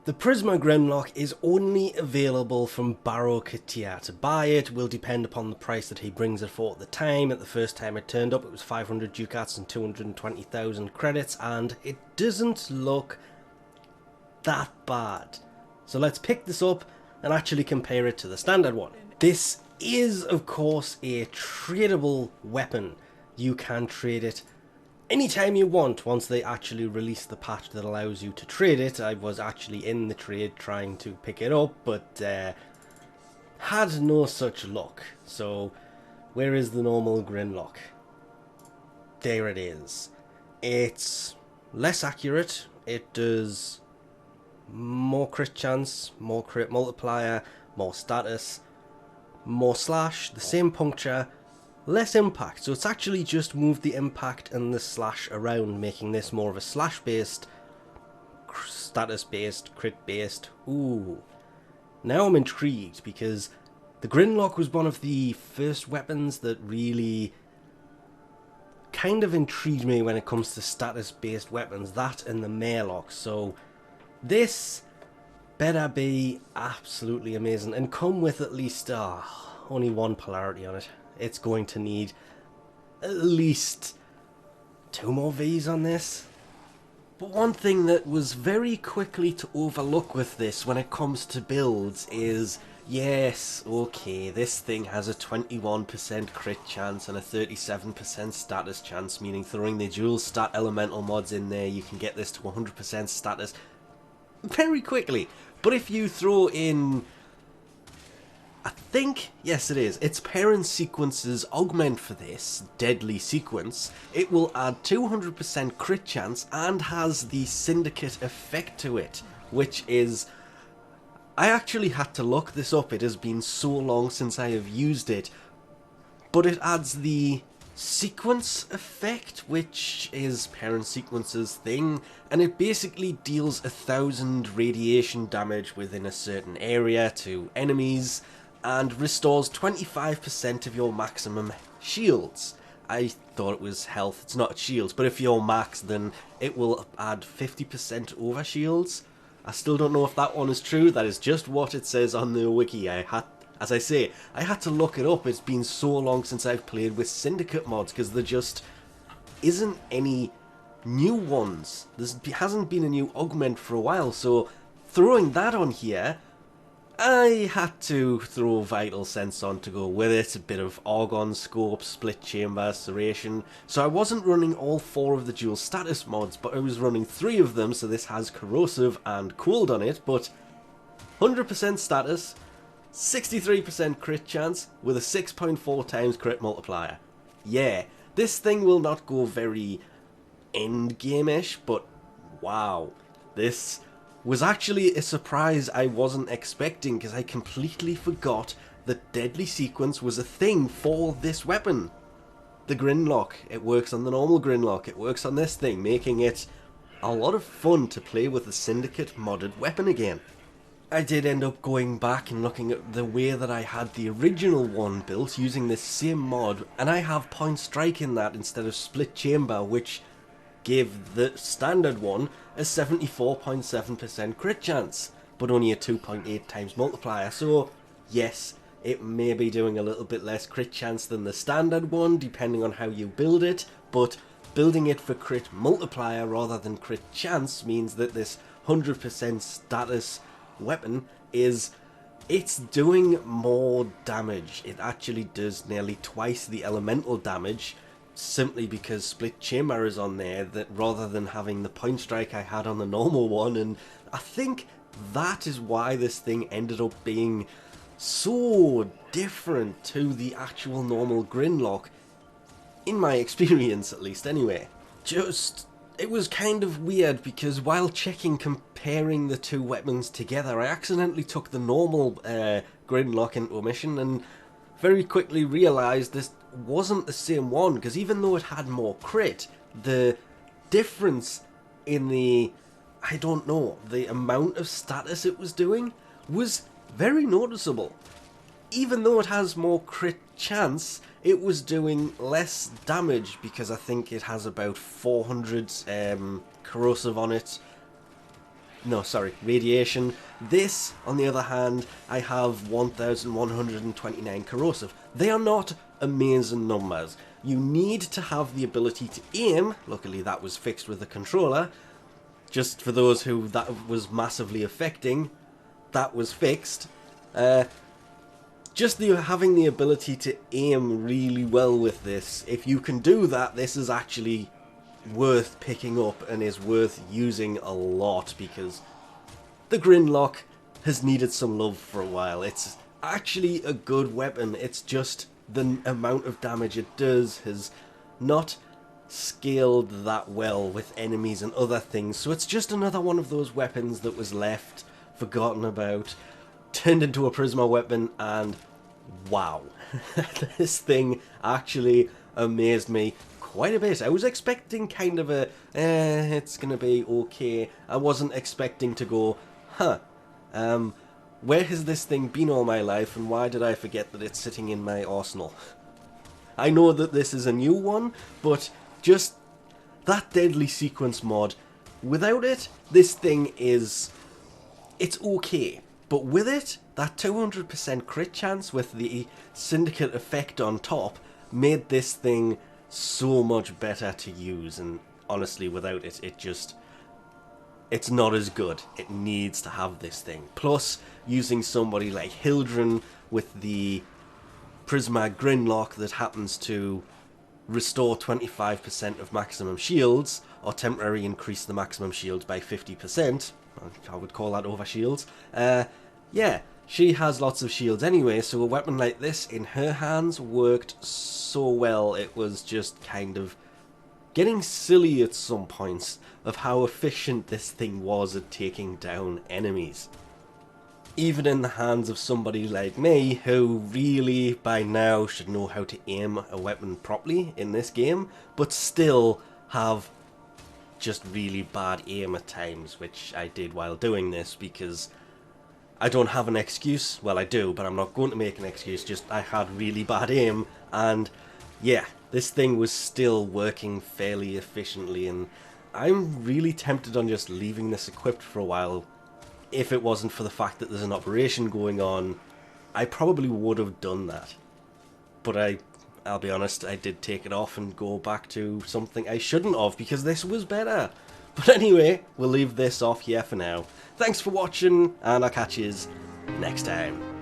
The Prisma Grinlok is only available from Baro. To buy it will depend upon the price that he brings it for at the time. At the first time it turned up, it was 500 ducats and 220,000 credits, and it doesn't look that bad. So let's pick this up and actually compare it to the standard one. This is, of course, a tradable weapon. You can trade it anytime you want once they actually release the patch that allows you to trade it. I was actually in the trade trying to pick it up, but had no such luck. So where is the normal Grinlok? There it is. It's less accurate. It does more crit chance, more crit multiplier, more status, more slash, the same puncture, less impact. So it's actually just moved the impact and the slash around, making this more of a slash based, status based, crit based. Ooh. Now I'm intrigued, because the Grinlok was one of the first weapons that really kind of intrigued me when it comes to status based weapons, that and the Marelock. So this better be absolutely amazing and come with at least only one polarity on it. It's going to need at least 2 more Vs on this. But one thing that was very quickly to overlook with this when it comes to builds is, yes, okay, this thing has a 21% crit chance and a 37% status chance, meaning throwing the dual stat elemental mods in there, you can get this to 100% status very quickly. But if you throw in, I think, yes it is, its parent sequence's augment for this, Deadly Sequence, it will add 200% crit chance and has the Syndicate effect to it, which is, I actually had to look this up, it has been so long since I have used it, but it adds the Sequence effect, which is parent sequence's thing, and it basically deals 1,000 radiation damage within a certain area to enemies and restores 25% of your maximum shields. I thought it was health, it's not shields, but if you're max then it will add 50% over shields. I still don't know if that one is true, that is just what it says on the wiki. As I say, I had to look it up. It's been so long since I've played with Syndicate mods because there just isn't any new ones. There hasn't been a new augment for a while, so throwing that on here, I had to throw Vital Sense on to go with it, a bit of Argon Scope, Split Chamber, Serration. So I wasn't running all 4 of the dual status mods, but I was running 3 of them, so this has Corrosive and Cold on it, but 100% status, 63% crit chance with a 6.4 times crit multiplier. Yeah, this thing will not go very endgame-ish, but wow, this was actually a surprise I wasn't expecting, because I completely forgot that Deadly Sequence was a thing for this weapon. The Grinlok, it works on the normal Grinlok, it works on this thing, making it a lot of fun to play with the Syndicate modded weapon again. I did end up going back and looking at the way that I had the original one built using this same mod, and I have Point Strike in that instead of Split Chamber, which gave the standard one a 74.7% crit chance, but only a 2.8 times multiplier. So yes, it may be doing a little bit less crit chance than the standard one depending on how you build it, but building it for crit multiplier rather than crit chance means that this 100% status weapon it's doing more damage. It actually does nearly twice the elemental damage, simply because Split Chamber is on there, that rather than having the Point Strike I had on the normal one. And I think that is why this thing ended up being so different to the actual normal Grinlok, in my experience at least anyway. It was kind of weird, because while comparing the 2 weapons together, I accidentally took the normal Grinlok into a mission and very quickly realised this wasn't the same one, because even though it had more crit, the difference in the, I don't know, the amount of status it was doing was very noticeable. Even though it has more crit chance, it was doing less damage, because I think it has about 400 corrosive on it. no, sorry, radiation. This, on the other hand, I have 1129 corrosive. They are not amazing numbers. You need to have the ability to aim. Luckily that was fixed with the controller. Just for those who that was massively affecting, that was fixed. Just having the ability to aim really well with this, if you can do that, this is actually worth picking up and is worth using a lot, because the Grinlok has needed some love for a while. It's actually a good weapon, it's just the amount of damage it does has not scaled that well with enemies and other things, so it's just another one of those weapons that was left, forgotten about, turned into a Prisma weapon, and wow, this thing actually amazed me quite a bit. I was expecting kind of a, it's gonna be okay. I wasn't expecting to go, where has this thing been all my life, and why did I forget that it's sitting in my arsenal? I know that this is a new one, but just that deadly sequence mod, without it, this thing is, it's okay. But with it, that 200% crit chance with the syndicate effect on top made this thing so much better to use, and honestly without it, it's not as good. It needs to have this thing. Plus, using somebody like Hildren with the Prisma Grinlok that happens to restore 25% of maximum shields, or temporarily increase the maximum shields by 50%, I would call that over shields, yeah, she has lots of shields anyway, so a weapon like this in her hands worked so well. It was just kind of getting silly at some points of how efficient this thing was at taking down enemies. Even in the hands of somebody like me, who really by now should know how to aim a weapon properly in this game, but still have just really bad aim at times, which I did while doing this, because I don't have an excuse. Well, I do, but I'm not going to make an excuse, just I had really bad aim, and yeah, this thing was still working fairly efficiently, and I'm really tempted on just leaving this equipped for a while. If it wasn't for the fact that there's an operation going on, I probably would have done that. But I'll be honest, I did take it off and go back to something I shouldn't have, because this was better. But anyway, we'll leave this off here for now. Thanks for watching, and I'll catch yous next time.